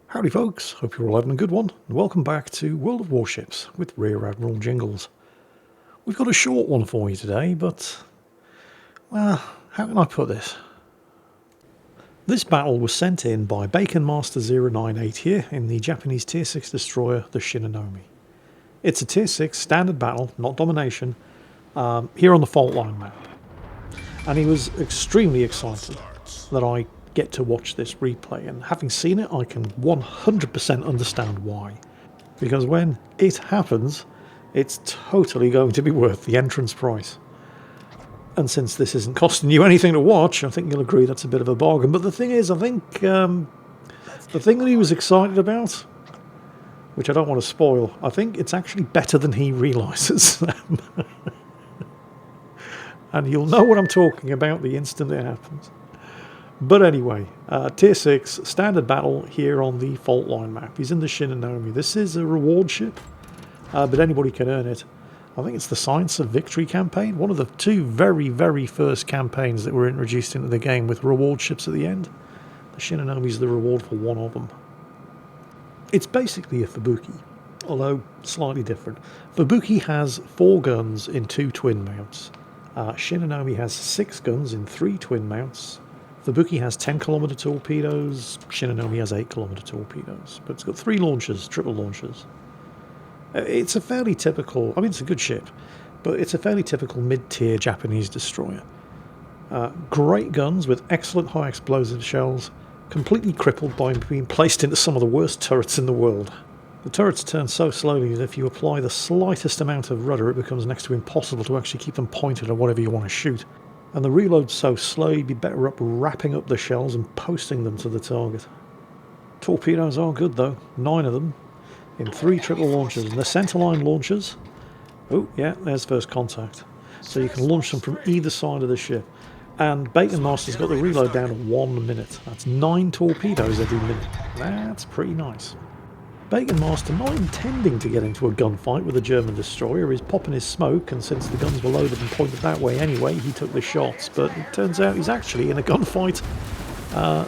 Howdy folks, hope you're all having a good one, and welcome back to World of Warships with Rear Admiral Jingles. We've got a short one for you today, but, well, how can I put this? This battle was sent in by Bacon Master 098 here in the Japanese Tier 6 destroyer, the Shinonome. It's a Tier 6 standard battle, not domination, here on the fault line map. And he was extremely excited that I get to watch this replay, and having seen it I can 100% understand why, because when it happens it's totally going to be worth the entrance price. And since this isn't costing you anything to watch, I think you'll agree that's a bit of a bargain. But the thing is, I think the thing that he was excited about, which I don't want to spoil, I think it's actually better than he realises. And you'll know what I'm talking about the instant it happens. But anyway, Tier 6, standard battle here on the fault line map. He's in the Shinonome. This is a reward ship, but anybody can earn it. I think it's the Science of Victory campaign, one of the two very, very first campaigns that were introduced into the game with reward ships at the end. The Shinonome is the reward for one of them. It's basically a Fubuki, although slightly different. Fubuki has 4 guns in 2 twin mounts. Shinonome has 6 guns in 3 twin mounts. Fubuki has 10km torpedoes, Shinonome has 8km torpedoes, but it's got 3 launchers, triple launchers. It's a fairly typical, I mean it's a good ship, but it's a fairly typical mid-tier Japanese destroyer. Great guns with excellent high explosive shells, completely crippled by being placed into some of the worst turrets in the world. The turrets turn so slowly that if you apply the slightest amount of rudder it becomes next to impossible to actually keep them pointed at whatever you want to shoot. And the reload's so slow you'd be better up wrapping up the shells and posting them to the target. Torpedoes are good though, 9 of them, in 3 triple launchers. And the centerline launchers, oh yeah, there's first contact. So you can launch them from either side of the ship. And Bacon Master's got the reload down to 1 minute. That's 9 torpedoes every minute. That's pretty nice. Bacon Master, not intending to get into a gunfight with a German destroyer, is popping his smoke, and since the guns were loaded and pointed that way anyway, he took the shots. But it turns out he's actually in a gunfight,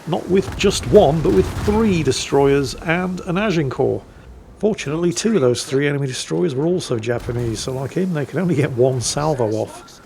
not with just 1, but with 3 destroyers and an Agincourt. Fortunately, 2 of those 3 enemy destroyers were also Japanese, so like him, they could only get 1 salvo off.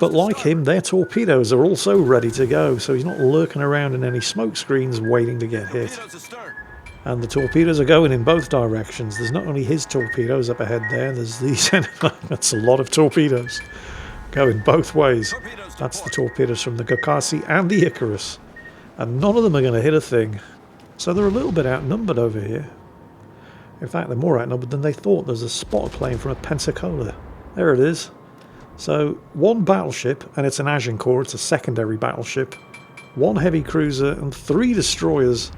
But like him, their torpedoes are also ready to go, so he's not lurking around in any smoke screens waiting to get hit. And the torpedoes are going in both directions. There's not only his torpedoes up ahead there, there's these. That's a lot of torpedoes going both ways. That's the torpedoes from the Gokasi and the Icarus. And none of them are going to hit a thing. So they're a little bit outnumbered over here. In fact, they're more outnumbered than they thought. There's a spotter plane from a Pensacola. There it is. So 1 battleship, and it's an Agincourt, it's a secondary battleship. 1 heavy cruiser and 3 destroyers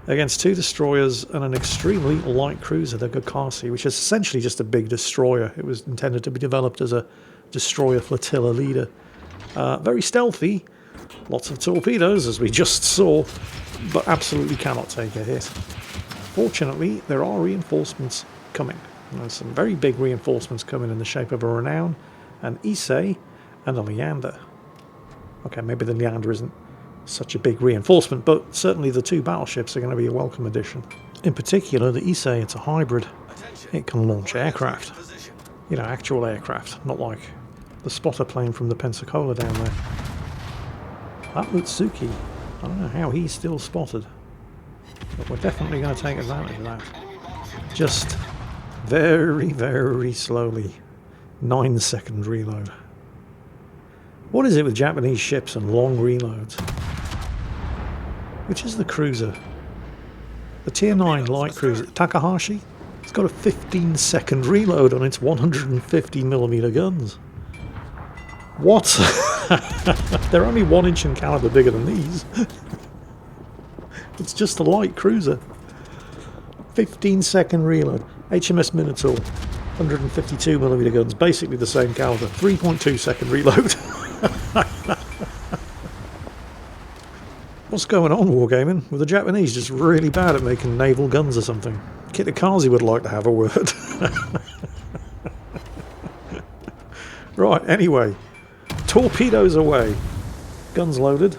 against 2 destroyers and an extremely light cruiser, the Gokasi, which is essentially just a big destroyer. It was intended to be developed as a destroyer flotilla leader. Very stealthy, lots of torpedoes as we just saw, but absolutely cannot take a hit. Fortunately, there are reinforcements coming. There's some very big reinforcements coming in the shape of a Renown, an Issei, and a Leander. Okay, maybe the Leander isn't such a big reinforcement, but certainly the 2 battleships are going to be a welcome addition. In particular, the Issei, it's a hybrid. It can launch aircraft. You know, actual aircraft, not like the spotter plane from the Pensacola down there. That Utsuki, I don't know how he's still spotted, but we're definitely going to take advantage of that. Just very, very slowly. 9-second reload. What is it with Japanese ships and long reloads? Which is the cruiser? The Tier 9 light cruiser, Takahashi? It's got a 15-second reload on its 150mm guns. What? They're only 1 inch in caliber bigger than these. It's just a light cruiser. 15-second reload. HMS Minotaur, 152mm guns, basically the same caliber. 3.2-second reload. What's going on, Wargaming? Were the Japanese just really bad at making naval guns or something? Kitakazi would like to have a word. Right, anyway. Torpedoes away. Guns loaded.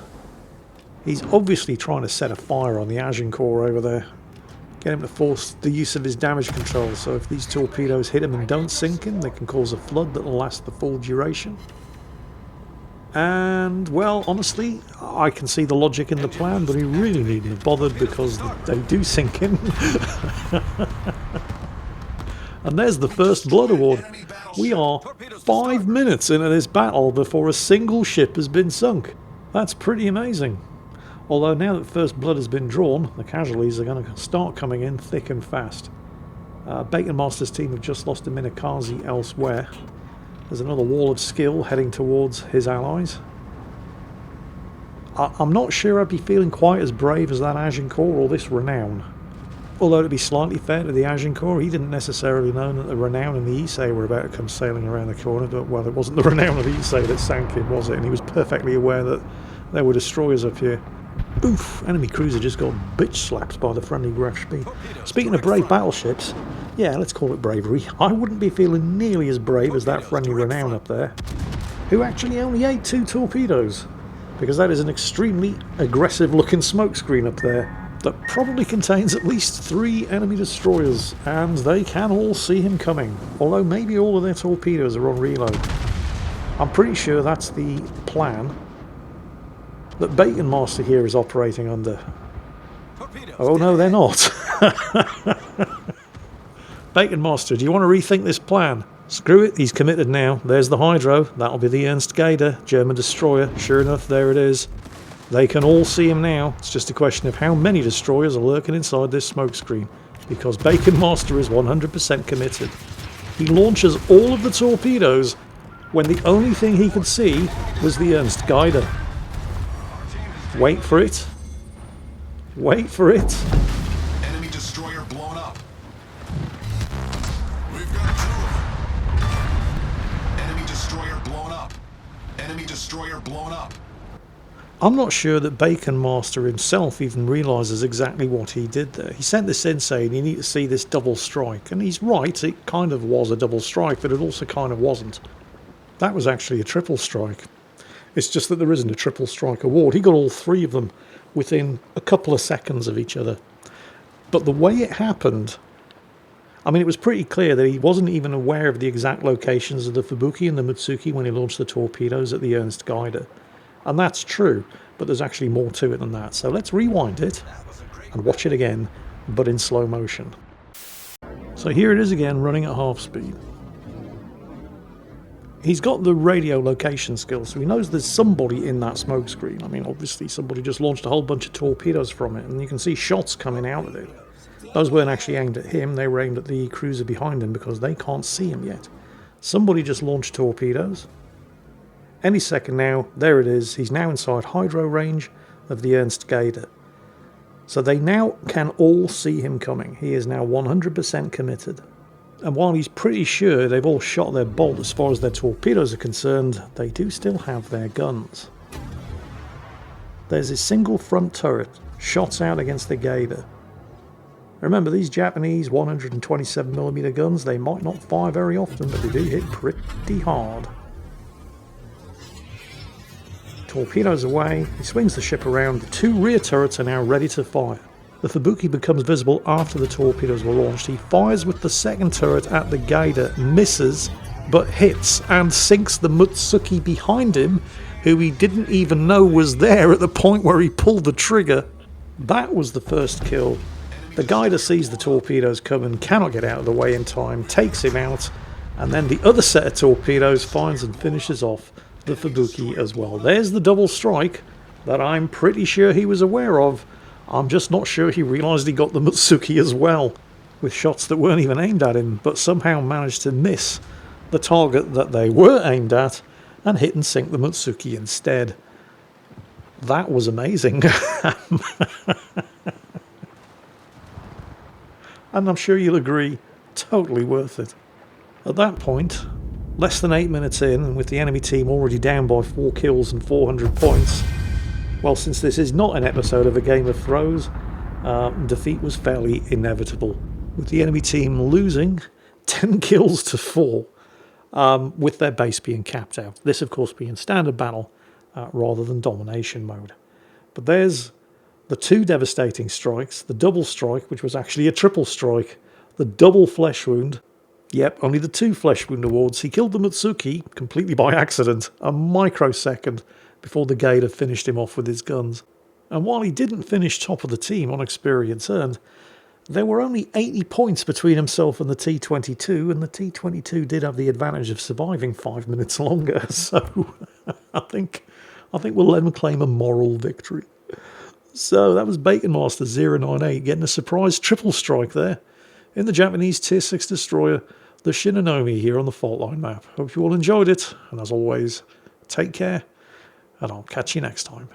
He's obviously trying to set a fire on the Agincourt over there. Get him to force the use of his damage control, so if these torpedoes hit him and don't sink him, they can cause a flood that will last the full duration. And, well, honestly, I can see the logic in the plan, but he really needn't have bothered because they do sink him. And there's the first blood award. We are 5 minutes into this battle before a single ship has been sunk. That's pretty amazing. Although now that first blood has been drawn, the casualties are going to start coming in thick and fast. Bacon Master's team have just lost a Minakaze elsewhere. There's another wall of skill heading towards his allies. I'm not sure I'd be feeling quite as brave as that Agincourt or this Renown. Although to be slightly fair to the Agincourt, he didn't necessarily know that the Renown and the Issei were about to come sailing around the corner, but well, it wasn't the Renown or the Issei that sank him, was it? And he was perfectly aware that there were destroyers up here. Oof, enemy cruiser just got bitch slapped by the friendly Graf-Spee. Speaking of brave battleships, yeah, let's call it bravery, I wouldn't be feeling nearly as brave as that friendly Renown up there, who actually only ate 2 torpedoes, because that is an extremely aggressive looking smokescreen up there that probably contains at least 3 enemy destroyers, and they can all see him coming, although maybe all of their torpedoes are on reload. I'm pretty sure that's the plan that Bacon Master here is operating under. Oh no, they're not. Bacon Master, do you want to rethink this plan? Screw it, he's committed now. There's the Hydro, that'll be the Ernst Gaider, German destroyer. Sure enough, there it is. They can all see him now. It's just a question of how many destroyers are lurking inside this smokescreen, because Bacon Master is 100% committed. He launches all of the torpedoes when the only thing he could see was the Ernst Gaider. Wait for it. Wait for it. Enemy destroyer blown up. We've got 2 of them. Enemy destroyer blown up. Enemy destroyer blown up. I'm not sure that Bacon Master himself even realises exactly what he did there. He sent this in saying you need to see this double strike, and he's right, it kind of was a double strike, but it also kind of wasn't. That was actually a triple strike. It's just that there isn't a triple strike award. He got all 3 of them within a couple of seconds of each other. But the way it happened, I mean, it was pretty clear that he wasn't even aware of the exact locations of the Fubuki and the Mutsuki when he launched the torpedoes at the Ernst Gaider. And that's true, but there's actually more to it than that. So let's rewind it and watch it again, but in slow motion. So here it is again, running at half speed. He's got the radio location skills, so he knows there's somebody in that smoke screen. I mean, obviously somebody just launched a whole bunch of torpedoes from it, and you can see shots coming out of it. Those weren't actually aimed at him, they were aimed at the cruiser behind him because they can't see him yet. Somebody just launched torpedoes. Any second now, there it is, he's now inside hydro range of the Ernst Gaider. So they now can all see him coming. He is now 100% committed. And while he's pretty sure they've all shot their bolt as far as their torpedoes are concerned, they do still have their guns. There's a single front turret, shots out against the Gaider. Remember, these Japanese 127mm guns, they might not fire very often, but they do hit pretty hard. Torpedoes away, he swings the ship around, the 2 rear turrets are now ready to fire. The Fubuki becomes visible after the torpedoes were launched. He fires with the second turret at the Gaider, misses, but hits and sinks the Mutsuki behind him, who he didn't even know was there at the point where he pulled the trigger. That was the first kill. The Gaider sees the torpedoes coming, cannot get out of the way in time, takes him out, and then the other set of torpedoes finds and finishes off the Fubuki as well. There's the double strike that I'm pretty sure he was aware of. I'm just not sure he realised he got the Mutsuki as well, with shots that weren't even aimed at him, but somehow managed to miss the target that they were aimed at and hit and sink the Mutsuki instead. That was amazing. And I'm sure you'll agree, totally worth it. At that point, less than 8 minutes in, and with the enemy team already down by 4 kills and 400 points, well, since this is not an episode of A Game of Thrones, defeat was fairly inevitable, with the enemy team losing 10 kills to 4, with their base being capped out. This, of course, being standard battle rather than domination mode. But there's the 2 devastating strikes, the double strike, which was actually a triple strike, the double flesh wound. Yep, only the 2 flesh wound awards. He killed the Mutsuki completely by accident, a microsecond before the Gade had finished him off with his guns. And while he didn't finish top of the team on experience earned, there were only 80 points between himself and the T-22, and the T-22 did have the advantage of surviving 5 minutes longer, so I think we'll let him claim a moral victory. So that was Bacon Master 098 getting a surprise triple strike there in the Japanese Tier 6 destroyer, the Shinonome, here on the Fault Line map. Hope you all enjoyed it, and as always, take care, and I'll catch you next time.